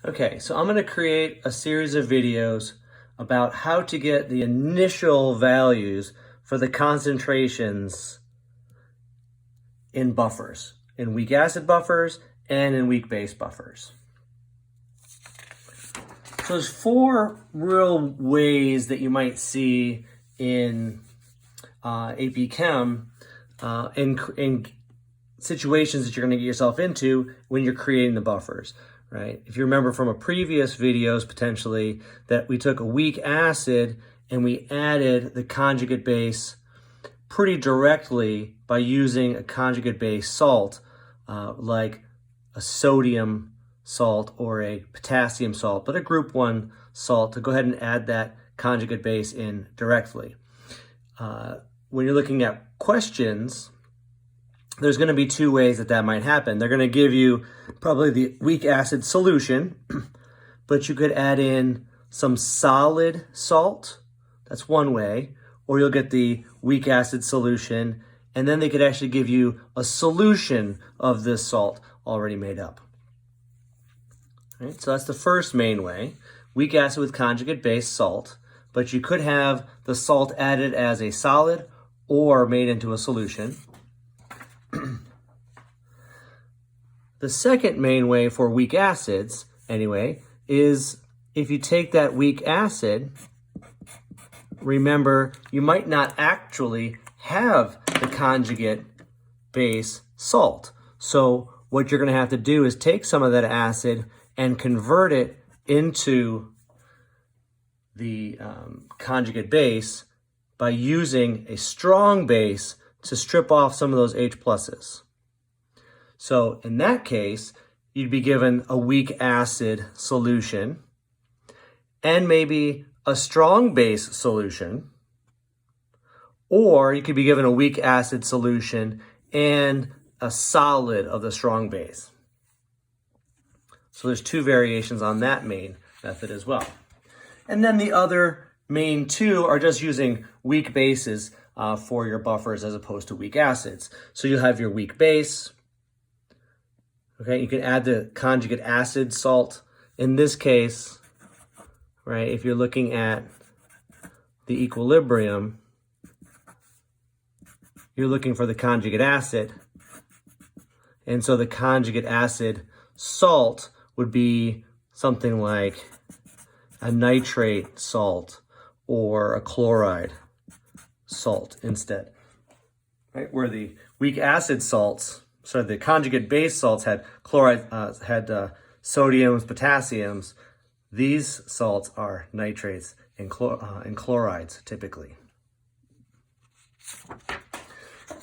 Okay, so I'm going to create a series of videos about how to get the initial values for the concentrations in buffers, in weak acid buffers and in weak base buffers. So there's four real ways that you might see in AP Chem in situations that you're going to get yourself into when you're creating the buffers. Right? If you remember from a previous videos, potentially, that we took a weak acid and we added the conjugate base pretty directly by using a conjugate base salt, like a sodium salt or a potassium salt, but a group 1 salt, to go ahead and add that conjugate base in directly. When you're looking at questions, there's going to be two ways that might happen. They're going to give you probably the weak acid solution, but you could add in some solid salt. That's one way. Or you'll get the weak acid solution, and then they could actually give you a solution of this salt already made up. All right, so that's the first main way, weak acid with conjugate base salt, but you could have the salt added as a solid or made into a solution. The second main way for weak acids, anyway, is if you take that weak acid, remember, you might not actually have the conjugate base salt. So what you're going to have to do is take some of that acid and convert it into the conjugate base by using a strong base to strip off some of those H pluses. So in that case, you'd be given a weak acid solution and maybe a strong base solution, or you could be given a weak acid solution and a solid of the strong base. So there's two variations on that main method as well. And then the other main two are just using weak bases for your buffers as opposed to weak acids. So you'll have your weak base. Okay, you can add the conjugate acid salt. In this case, right, if you're looking at the equilibrium, you're looking for the conjugate acid. And so the conjugate acid salt would be something like a nitrate salt or a chloride salt instead. Right, where the weak acid salts, so the conjugate base salts had chloride, sodiums, potassiums. These salts are nitrates and chlorides typically.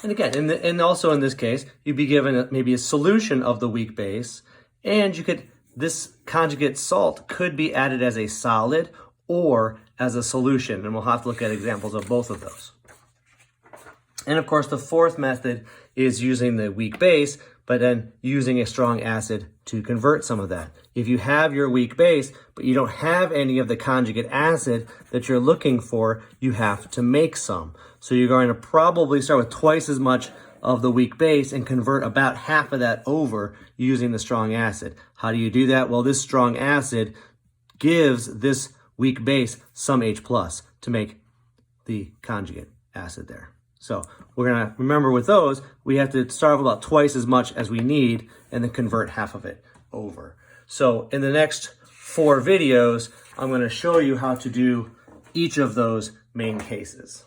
And again, and also in this case, you'd be given maybe a solution of the weak base, and this conjugate salt could be added as a solid or as a solution, and we'll have to look at examples of both of those. And of course, the fourth method is using the weak base, but then using a strong acid to convert some of that. If you have your weak base, but you don't have any of the conjugate acid that you're looking for, you have to make some. So you're going to probably start with twice as much of the weak base and convert about half of that over using the strong acid. How do you do that? Well, this strong acid gives this weak base some H plus to make the conjugate acid there. So we're going to remember with those, we have to start with about twice as much as we need and then convert half of it over. So in the next 4 videos, I'm going to show you how to do each of those main cases.